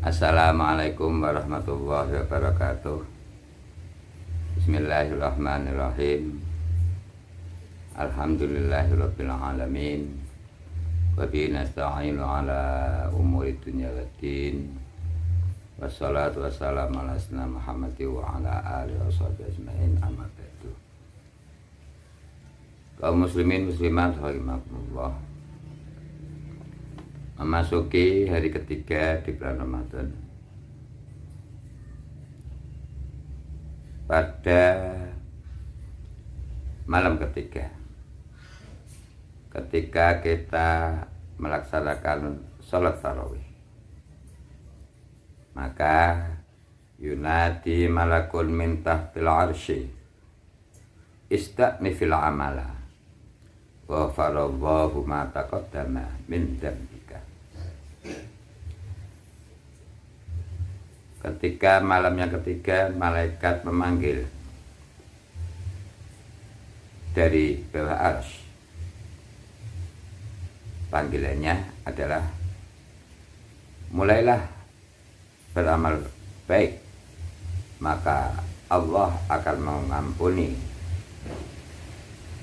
Assalamualaikum warahmatullahi wabarakatuh. Bismillahirrahmanirrahim. Alhamdulillahirabbil alamin. Wa bihi nasta'inu ala umuri dunya waddin. Wassalatu wassalamu ala sayyidina Muhammad wa ala alihi washabihi ajmain. Amma ba'du. Kaum muslimin muslimat rahimakumullah, memasuki hari ketiga di bulan Ramadan. Pada malam ketiga, ketika kita melaksanakan sholat tarawih, maka yunadi malakun min tahtil arsy ista'nifil amala wa faradallahu ma taqaddama min dzambika. Ketika malam yang ketiga, malaikat memanggil dari bawah arsy. Panggilannya adalah, mulailah beramal baik, maka Allah akan mengampuni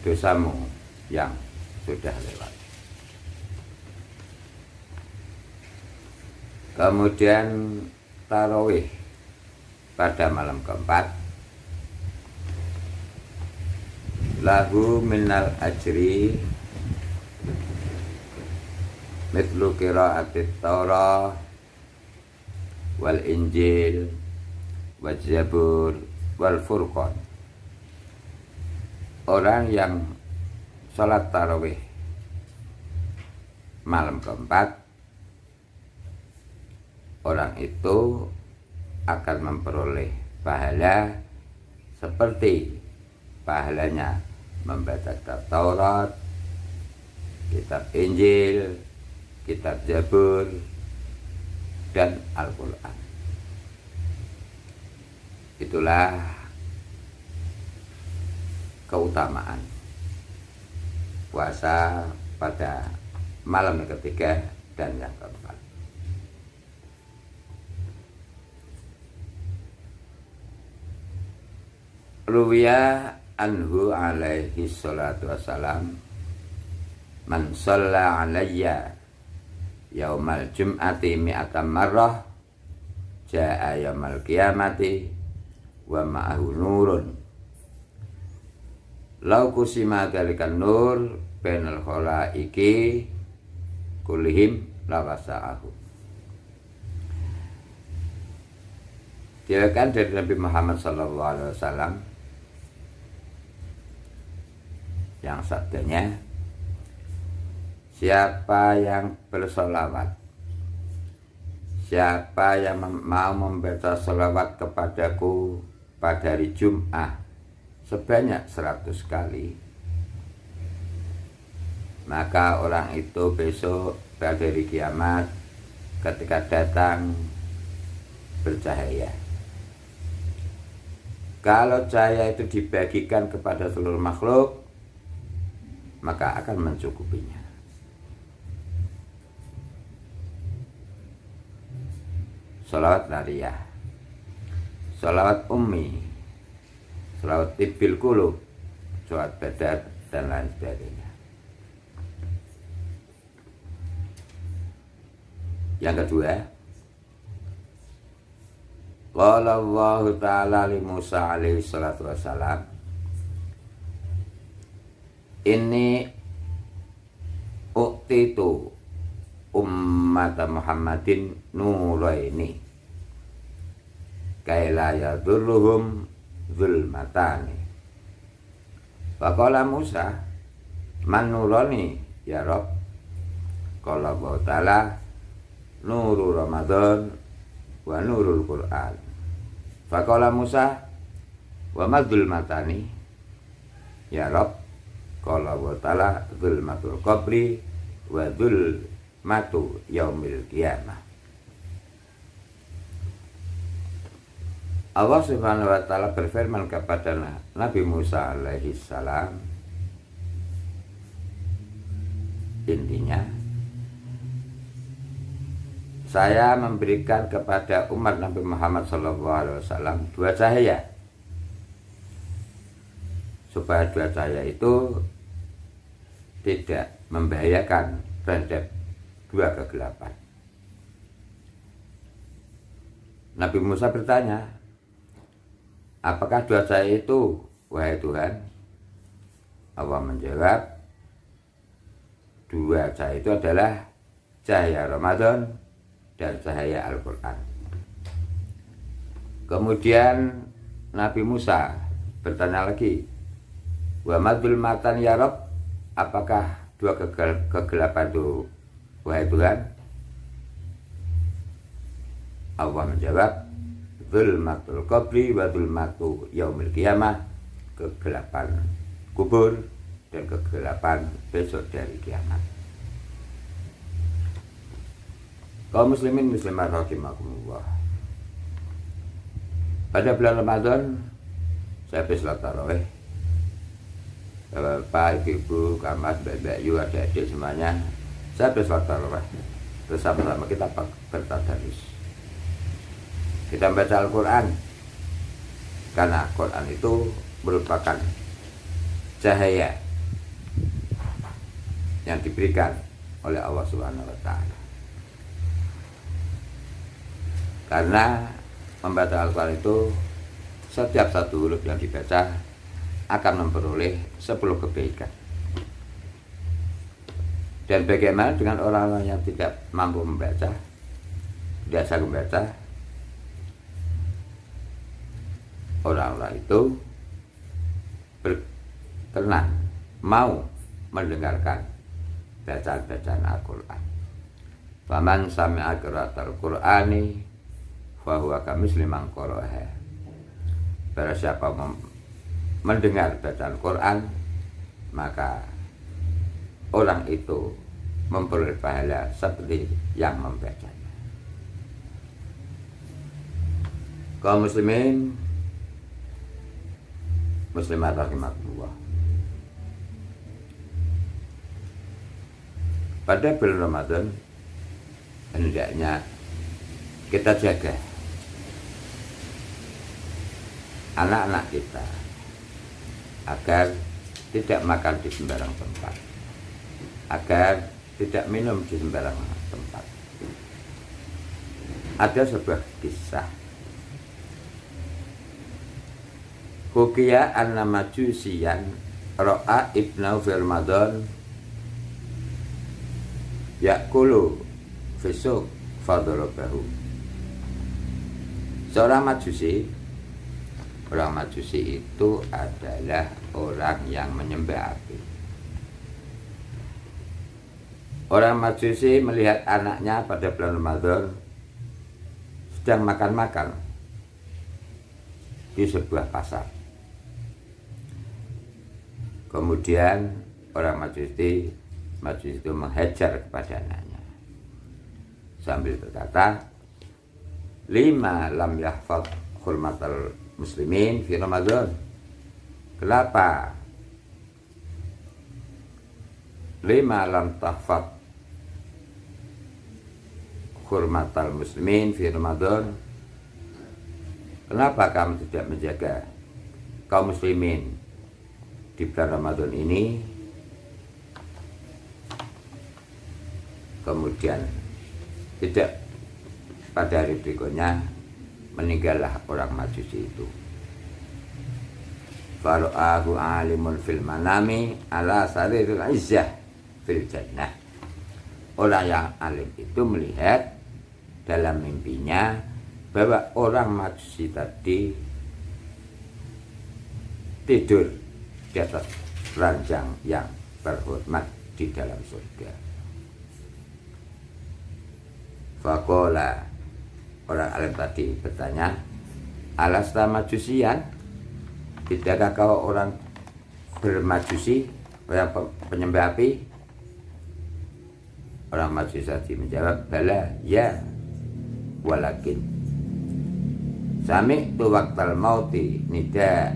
dosamu yang sudah lewat. Kemudian tarawih pada malam keempat, lahu minal ajri mithlu qira'atit Taurah wal Injil wal Zabur wal Furqan. Orang yang sholat tarawih malam keempat, orang itu akan memperoleh pahala seperti pahalanya membaca kitab Taurat, kitab Injil, kitab Zabur, dan Al-Quran. Itulah keutamaan puasa pada malam yang ketiga dan yang keempat. Ruwiya anhu alaihi salatu wassalam, man shalla alayya yaumal jum'ati mi'atan marrah jaa'a yaumal qiyamati wa ma'ahu nurun law kusima dzalikan nur bainal khalaiki kullihim lawasa'ahu. Diriwayatkan dari Nabi Muhammad SAW yang sabdanya, siapa yang bersolawat, siapa yang mau membaca solawat kepadaku pada hari Jum'ah sebanyak 100 kali, maka orang itu besok pada hari kiamat ketika datang bercahaya. Kalau cahaya itu dibagikan kepada seluruh makhluk, maka akan mencukupinya. Sholawat nariyah, sholawat ummi, sholawat tibbil qulub, sholawat badat, dan lain sebagainya. Yang kedua, qala Allah Ta'ala li Musa alaihi salatu wassalam, ini uktitu ummat Muhammadin nuraini kaila yadurruhum zulmatani. Faqala Musa, man nurani ya Rabb? Qala Allah Ta'ala, nuru Ramadan wa nurul Quran. Faqala Musa, wa ma zulmatani ya Rabb? Qala Allah Ta'ala, zulmatul qabri wa zulmatu yaumil qiyamah. Allah Subhanahu wa Ta'ala berfirman kepada Nabi Musa alaihi salam, intinya saya memberikan kepada umat Nabi Muhammad SAW 2 cahaya, supaya 2 cahaya itu tidak membahayakan terhadap 2 kegelapan. Nabi Musa bertanya, apakah 2 cahaya itu, wahai Tuhan? Allah menjawab, 2 cahaya itu adalah cahaya Ramadan dan cahaya Al-Quran. Kemudian Nabi Musa bertanya lagi, wa madul matan ya Rabb, apakah 2 kegelapan itu, wahai Tuhan? Allah menjawab, zulmatul qabri wa zulmatu yaumil qiyamah, kegelapan kubur dan kegelapan besok dari kiamat. Kaum muslimin muslimat rahimakumullah. Pada bulan Ramadan saya habis sholat tarawih. Bapak, ibu, kamat, mbak Yu, adik-adik semuanya, saya habis sholat tarawih. Bersama-sama kita bertadarus. Kita baca Al-Quran, karena Al-Quran itu merupakan cahaya yang diberikan oleh Allah Subhanahu wa Ta'ala. Karena membaca Al-Quran itu, setiap satu huruf yang dibaca akan memperoleh 10 kebaikan. Dan bagaimana dengan orang-orang yang tidak mampu membaca, tidak sanggup membaca? Orang-orang itu berkenan mau mendengarkan bacaan-bacaan Al-Quran. Faman sami'a qira'atal Qur'ani fahuwa kamisli man qara'aha. Barang siapa mendengar bacaan Quran, maka orang itu memperoleh pahala seperti yang membacanya. Kaum muslimin muslimat rahimakumullah. Pada bulan Ramadan hendaknya kita jaga anak-anak kita agar tidak makan di sembarang tempat, agar tidak minum di sembarang tempat. Ada sebuah kisah, Hukiya anna majusiyan ro'a ibnau fi Ramadan yakulu fisuk fadorobahu. Seorang majusi, orang majusi itu adalah orang yang menyembah api. Orang majusi melihat anaknya pada bulan Ramadan sedang makan-makan di sebuah pasar. Kemudian orang majusi itu menghajar kepada anaknya sambil berkata, 5 lam yahfad hurmatal muslimin fi Ramadan. Kenapa 5 lam tahfad hurmatal muslimin fi Ramadan? Kenapa kamu tidak menjaga kaum muslimin di bulan Ramadan ini? Kemudian tidak pada hari berikutnya meninggallah orang majusi itu. Faro'ahu alimun fil manami ala sariril izzah fil jannah. Orang yang alim itu melihat dalam mimpinya bahwa orang majusi tadi tidur di atas ranjang yang berhormat di dalam surga. Fakola, orang alim tadi bertanya, alasta majusian, tidakkah kau orang bermajusi, orang penyembah api? Orang majusi tadi menjawab, bala, ya, walakin sami tu waktal mauti nida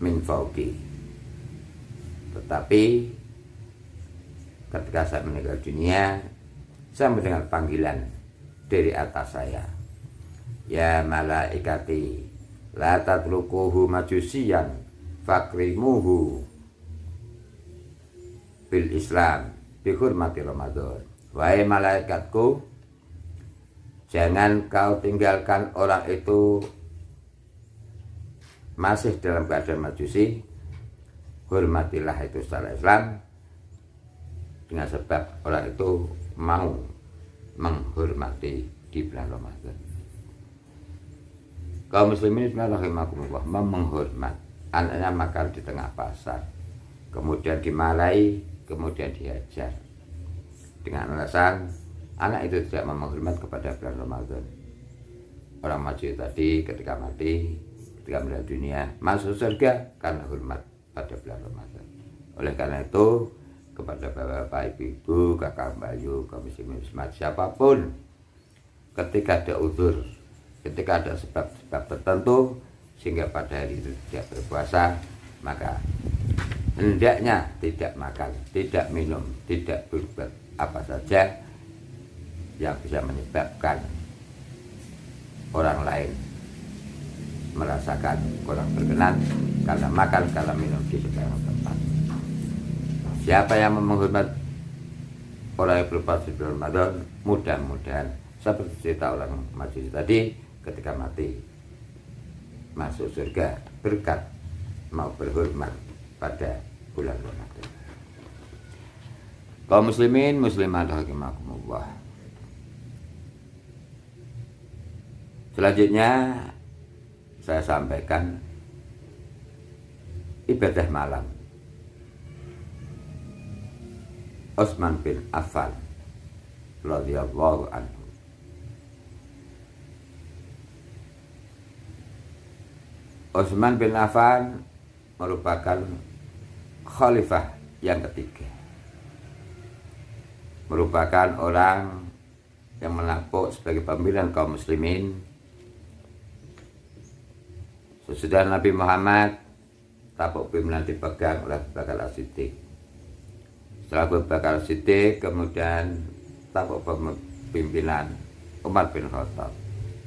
min fauki. Tetapi ketika saya meninggal dunia, saya mendengar panggilan dari atas saya, ya malaikati la tatrukuhu majusiyan fakrimuhu bil Islam bi hurmati Ramadan. Wahai malaikatku, jangan kau tinggalkan orang itu masih dalam keadaan majusi, hormatilah itu secara Islam, dengan sebab orang itu mau menghormati di bulan Ramadan. Kaum muslimin rahimakumullah menghormat, anaknya makan di tengah pasar, kemudian dimarahi, kemudian dihajar dengan alasan anak itu tidak menghormat kepada bulan Ramadan. Orang maju tadi ketika mati, ketika meninggal dunia, masuk surga karena hormat pada bulan Ramadan. Oleh karena itu, kepada bapak-bapak, ibu-ibu, kakak, bayu, kaum muslimin muslimat, siapapun, ketika ada uzur, ketika ada sebab-sebab tertentu sehingga pada hari itu tidak berpuasa, maka hendaknya tidak makan, tidak minum, tidak berbuat apa saja yang bisa menyebabkan orang lain merasakan kurang berkenan karena makan, karena minum di sebarang tempat. Siapa yang menghormat orang yang berpuasa di bulan Ramadan, mudah-mudahan seperti cerita orang Majusi tadi, ketika mati masuk surga berkat mau berhormat pada bulan Ramadan. Kaum muslimin muslimat rahimakumullah. Selanjutnya saya sampaikan ibadah malam Utsman bin Affan radhiyallahu anhu. Utsman bin Affan merupakan khalifah yang ketiga, merupakan orang yang menampuk sebagai pimpinan kaum muslimin sesudah Nabi Muhammad. Tampuk pimpinan dipegang oleh Abu Bakar As-Siddiq. Setelah Abu Bakar As-Siddiq, kemudian tampuk pimpinan Umar bin Khattab.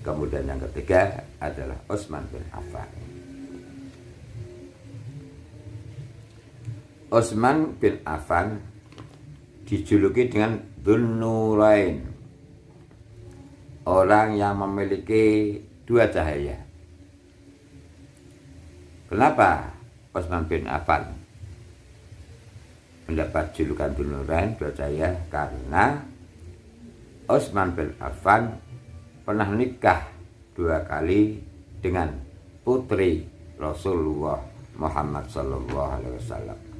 Kemudian yang ketiga adalah Utsman bin Affan. Utsman bin Affan dijuluki dengan Dzun-Nurain, orang yang memiliki dua cahaya. Kenapa Utsman bin Affan mendapat julukan Dzun-Nurain, dua cahaya? Karena Utsman bin Affan pernah nikah dua kali dengan putri Rasulullah Muhammad SAW.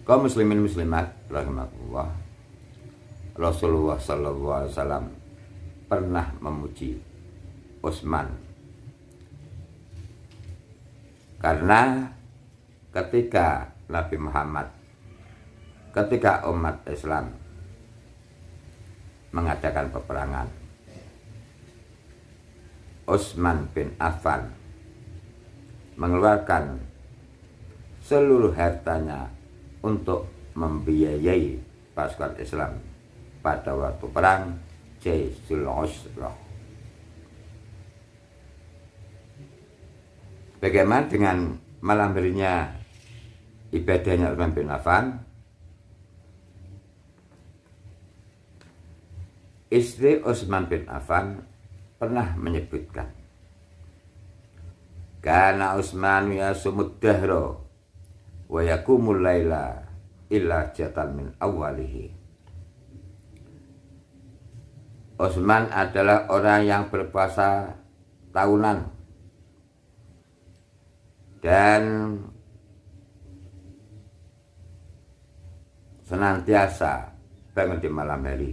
Kaum muslimin muslimat rahimakumullah, Rasulullah SAW pernah memuji Utsman karena ketika Nabi Muhammad, ketika umat Islam mengadakan peperangan, Utsman bin Affan mengeluarkan seluruh hartanya untuk membiayai pasukan Islam pada waktu perang Jaisul Usrah. Bagaimana dengan malam harinya ibadahnya Utsman bin Affan? Istri Utsman bin Affan pernah menyebutkan, kana Utsman yasumud dahra wa yakumul laila illa jatan min awalihi. Utsman adalah orang yang berpuasa tahunan dan senantiasa bangun di malam hari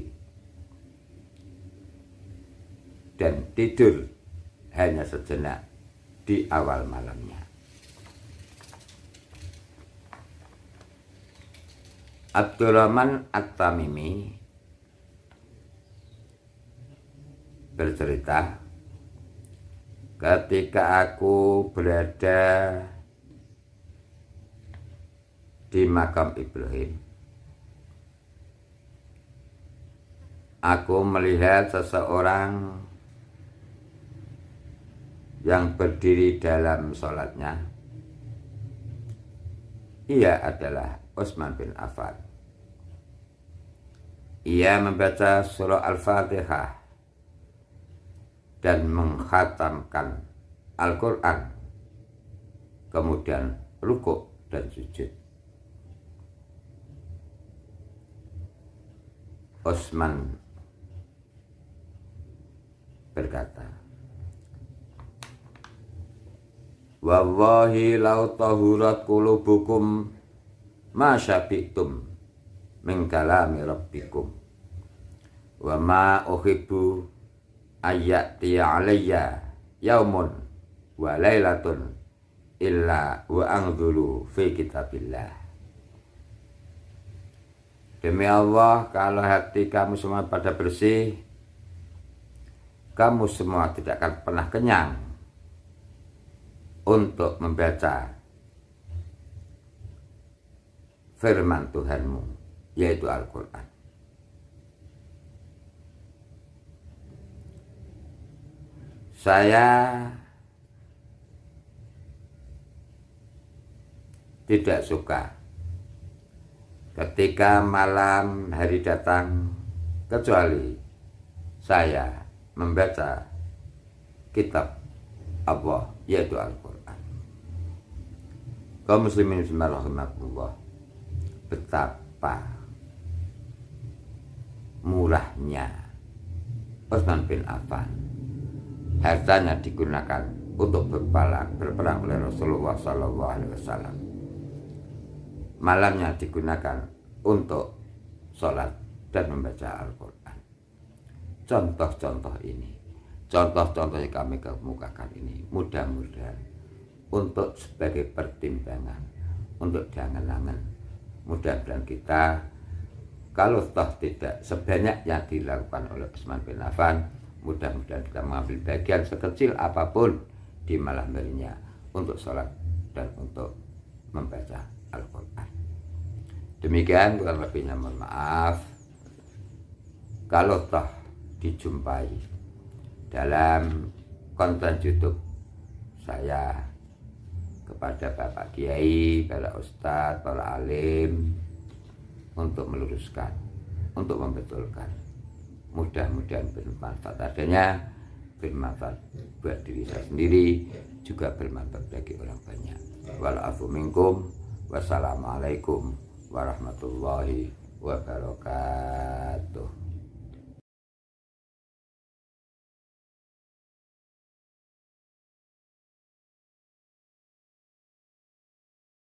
dan tidur hanya sejenak di awal malamnya. Abdurrahman At-Tamimi bercerita, ketika aku berada di makam Ibrahim, aku melihat seseorang yang berdiri dalam sholatnya. Ia adalah Utsman bin Affan. Ia membaca surah Al-Fatihah dan mengkhatamkan Al-Quran, kemudian rukuk dan sujud. Utsman berkata, wallahi lau tahurat qulubukum ma syabi'tum min kalami rabbikum wa ma uhibbu ayyatiya alayya yaumun wa laylatun illa wa anzuru fi kitabillah. Demi Allah, kalau hati kamu semua pada bersih, kamu semua tidak akan pernah kenyang untuk membaca firman Tuhanmu, yaitu Al-Quran. Saya tidak suka ketika malam hari datang kecuali saya membaca kitab Allah, yaitu Al-Quran. Kaum muslimin bismillahirrahmanirrahim, betapa murahnya Utsman bin Affan. Hartanya digunakan untuk berperang oleh Rasulullah SAW. Malamnya digunakan untuk sholat dan membaca Al-Quran. Contoh-contoh ini, contoh-contoh yang kami kemukakan ini, mudah-mudahan untuk sebagai pertimbangan, untuk jangan-jangan, mudah-mudahan kita, kalau toh tidak sebanyak yang dilakukan oleh Utsman bin Affan, mudah-mudahan kita mengambil bagian sekecil apapun di malam harinya untuk sholat dan untuk membaca Al-Quran. Demikian, kurang lebihnya mohon maaf. Kalau toh dijumpai dalam konten YouTube saya kepada Bapak Kiai, para Ustadz, para alim, untuk meluruskan, untuk membetulkan. Mudah-mudahan bermanfaat adanya, bermanfaat buat diri saya sendiri, juga bermanfaat bagi orang banyak. Walafu minkum, wassalamualaikum warahmatullahi wabarakatuh.